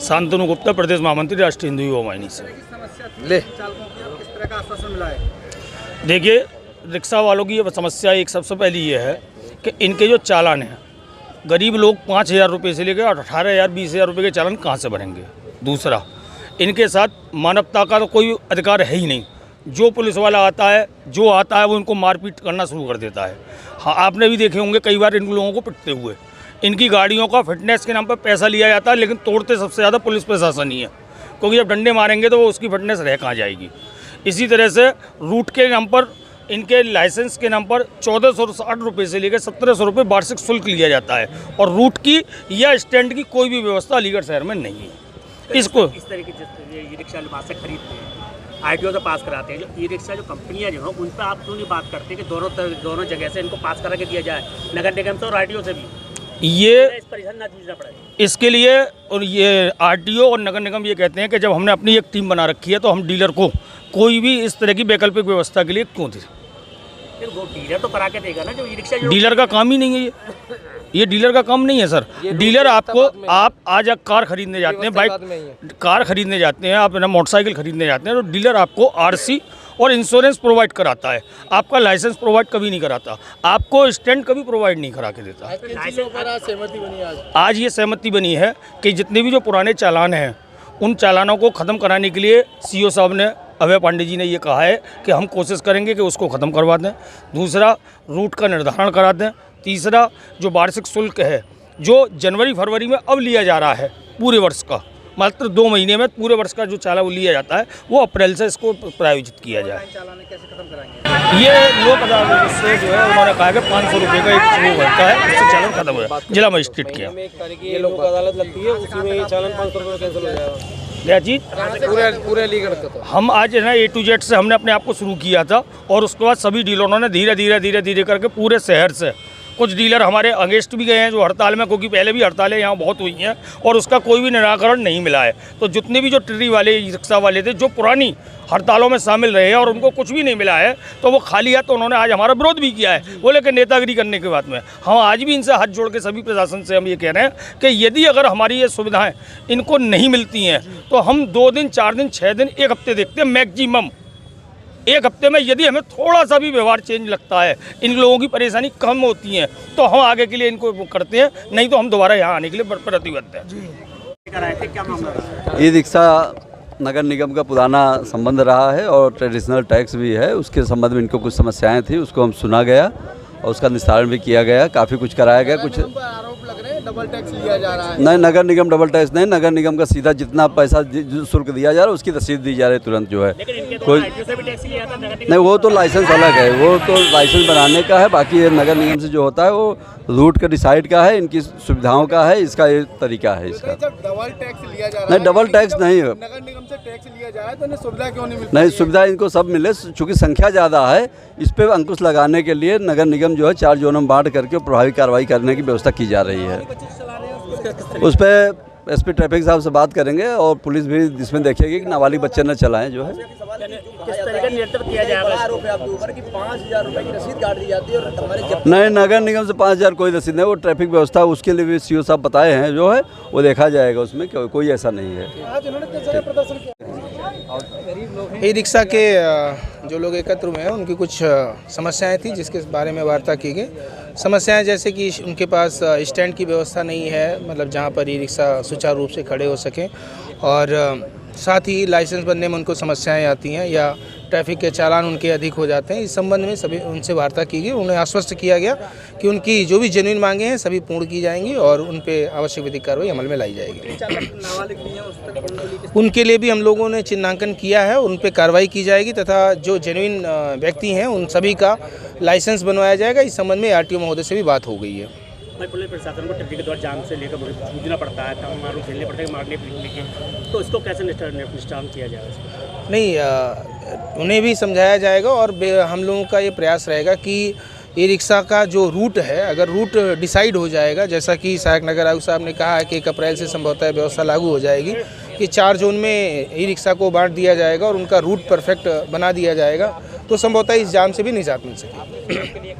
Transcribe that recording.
शांतनु गुप्ता, प्रदेश महामंत्री, राष्ट्रीय हिंदू युवा वाहिनी से। देखिए, रिक्शा वालों की ये समस्या एक सबसे पहली ये है कि इनके जो चालान हैं, गरीब लोग 5,000 रुपये से लेकर 18,000 20,000 रुपये के चालान कहाँ से भरेंगे। दूसरा, इनके साथ मानवता का तो कोई अधिकार है ही नहीं। जो पुलिस वाला आता है वो इनको मारपीट करना शुरू कर देता है। हाँ, आपने भी देखे होंगे कई बार इन लोगों को पिटते हुए। इनकी गाड़ियों का फिटनेस के नाम पर पैसा लिया जाता है, लेकिन तोड़ते सबसे ज़्यादा पुलिस प्रशासन ही है, क्योंकि जब डंडे मारेंगे तो वो उसकी फिटनेस रह कहाँ जाएगी। इसी तरह से रूट के नाम पर, इनके लाइसेंस के नाम पर 1,460 रुपये से लेकर 1,700 रुपये वार्षिक शुल्क लिया जाता है, और रूट की या स्टैंड की कोई भी व्यवस्था अलीगढ़ शहर में नहीं है। इसको इस तरीके से ई रिक्शा वहाँ से खरीदते हैं, आरटीओ से पास कराते हैं, जो ई रिक्शा जो कंपनियां जो हैं उन पर आप क्यों नहीं बात करते कि दोनों जगह से इनको पास करा के दिया जाए, नगर निगम से और आरटीओ से भी। ये इस परेशान ना जूझना पड़ेगा इसके लिए। और ये आरटीओ और नगर निगम ये कहते हैं कि जब हमने अपनी एक टीम बना रखी है तो हम डीलर को कोई भी इस तरह की वैकल्पिक व्यवस्था के लिए क्यों दें। वो डीलर तो करा के देगा ना, जो ई रिक्शा। डीलर का काम ही नहीं है ये डीलर का काम नहीं है सर। डीलर आपको, आप आज कार खरीदने जाते हैं, बाइक कार खरीदने जाते हैं, आप ना मोटरसाइकिल खरीदने जाते हैं, तो डीलर आपको आरसी और इंश्योरेंस प्रोवाइड कराता है, आपका लाइसेंस प्रोवाइड कभी नहीं कराता, आपको स्टैंड कभी प्रोवाइड नहीं करा के देता। आज ये सहमति बनी है कि जितने भी जो पुराने चालान हैं उन चालानों को ख़त्म कराने के लिए सीओ साहब ने, अभय पांडे जी ने ये कहा है कि हम कोशिश करेंगे कि उसको ख़त्म करवा दें। दूसरा, रूट का निर्धारण करा दें। तीसरा, जो वार्षिक शुल्क है जो जनवरी फरवरी में अब लिया जा रहा है पूरे वर्ष का, मात्र 2 महीने में पूरे वर्ष का जो चालान वो लिया जाता है, वो अप्रैल से इसको प्रायोजित किया जाए। ये लोक अदालत से जो है उन्होंने कहा कि 500 रुपये का एक वो बनता है, उससे चालान खत्म हो जाए। जिला मजिस्ट्रेट के ये लोक अदालत लगती है, उसी में चालान 500 रुपये कैंसिल हो जाएगा। क्या चीज़ पूरे अलीगढ़ का। तो हम आज है ना A to Z से हमने अपने आप को शुरू किया था, और उसके बाद सभी डीलरों ने धीरे धीरे करके पूरे शहर से, कुछ डीलर हमारे अगेंस्ट भी गए हैं जो हड़ताल में, क्योंकि पहले भी हड़तालें यहाँ बहुत हुई हैं और उसका कोई भी निराकरण नहीं मिला है। तो जितने भी जो टिर्री वाले, रिक्शा वाले थे जो पुरानी हड़तालों में शामिल रहे हैं और उनको कुछ भी नहीं मिला है, तो वो खाली है, तो उन्होंने आज हमारा विरोध भी किया है, वो लेकर नेतागिरी करने के बाद में। हम आज भी इनसे हाथ जोड़ के सभी प्रशासन से हम ये कह रहे हैं कि यदि अगर हमारी ये सुविधाएँ इनको नहीं मिलती हैं तो हम 2 दिन 4 दिन 6 दिन 1 हफ्ते देखते हैं मैक्सिमम। 1 हफ्ते में यदि हमें थोड़ा सा भी व्यवहार चेंज लगता है, इन लोगों की परेशानी कम होती है, तो हम आगे के लिए इनको करते हैं, नहीं तो हम दोबारा यहाँ आने के लिए प्रतिबद्ध हैं। ई रिक्शा नगर निगम का पुराना संबंध रहा है और ट्रेडिशनल टैक्स भी है। उसके संबंध में इनको कुछ समस्याएं थी, उसको हम सुना गया और उसका निस्तारण भी किया गया, काफ़ी कुछ कराया गया। कुछ आरोप लग रहे हैं डबल टैक्स लिया जा रहा है। नहीं, नगर निगम डबल टैक्स नहीं, नगर निगम का सीधा जितना पैसा शुल्क दिया जा रहा है उसकी रसीद दी जा रही है तुरंत जो है। कोई नहीं, वो तो लाइसेंस अलग है, वो तो लाइसेंस बनाने का है। बाकी ये नगर निगम से जो होता है वो रूट का डिसाइड का है, इनकी सुविधाओं का है, इसका ये तरीका है इसका। डबल टैक्स लिया जा रहा है। नहीं, डबल टैक्स नहीं है, नगर निगम से टैक्स लिया जा रहा है, तो इन्हें सुविधा क्यों नहीं मिलती? नहीं, सुविधा इनको सब मिले, चूँकि संख्या ज़्यादा है। इस पर अंकुश लगाने के लिए नगर निगम जो है 4 जोनों में बांट करके प्रभावी कार्रवाई करने की व्यवस्था की जा रही है। उस पर एसपी ट्रैफिक साहब से बात करेंगे और पुलिस भी इसमें देखेगी कि नाबालिग बच्चे न चलाएं जो है। किस तरह का नियंत्रण किया जाएगा? कि 5,000 रुपये की रसीद काट दी जाती है और हमारे नहीं, नगर निगम से 5,000 कोई रसीद नहीं, वो ट्रैफिक व्यवस्था उसके लिए भी सीओ साहब बताए हैं जो है, वो देखा जाएगा, उसमें कोई ऐसा नहीं है। ई रिक्शा के जो लोग एकत्र हुए हैं उनकी कुछ समस्याएं थी जिसके बारे में वार्ता की गई। समस्याएं जैसे कि उनके पास स्टैंड की व्यवस्था नहीं है, मतलब जहां पर ई रिक्शा सुचारू रूप से खड़े हो सकें, और साथ ही लाइसेंस बनने में उनको समस्याएं आती हैं या ट्रैफिक के चालान उनके अधिक हो जाते हैं। इस संबंध में सभी उनसे वार्ता की गई। उन्हें आश्वस्त किया गया कि उनकी जो भी जेन्युइन मांगे हैं सभी पूर्ण की जाएंगी और उन पे आवश्यक विधिक कार्रवाई अमल में लाई जाएगी। उनके लिए भी हम लोगों ने चिन्हांकन किया है, उन पे कार्रवाई की जाएगी तथा जो जेन्युइन व्यक्ति हैं उन सभी का लाइसेंस बनवाया जाएगा। इस संबंध में आरटीओ महोदय से भी बात हो गई है। पुलिस प्रशासन को ट्रैफिक के द्वारा जाम से लेकर जूझना पड़ता है, काम मारू झेलने पड़ते हैं, मारने पीटने के, तो इसको कैसे निष्ठान किया जाएगा? नहीं, उन्हें भी समझाया जाएगा और हम लोगों का ये प्रयास रहेगा कि ई रिक्शा का जो रूट है, अगर रूट डिसाइड हो जाएगा, जैसा कि सहायक नगर आयुक्त साहब ने कहा है कि 1 अप्रैल से संभवतः व्यवस्था लागू हो जाएगी कि 4 जोन में ई रिक्शा को बांट दिया जाएगा और उनका रूट परफेक्ट बना दिया जाएगा, तो संभवतः इस जाम से भी निजात मिल सकेगी।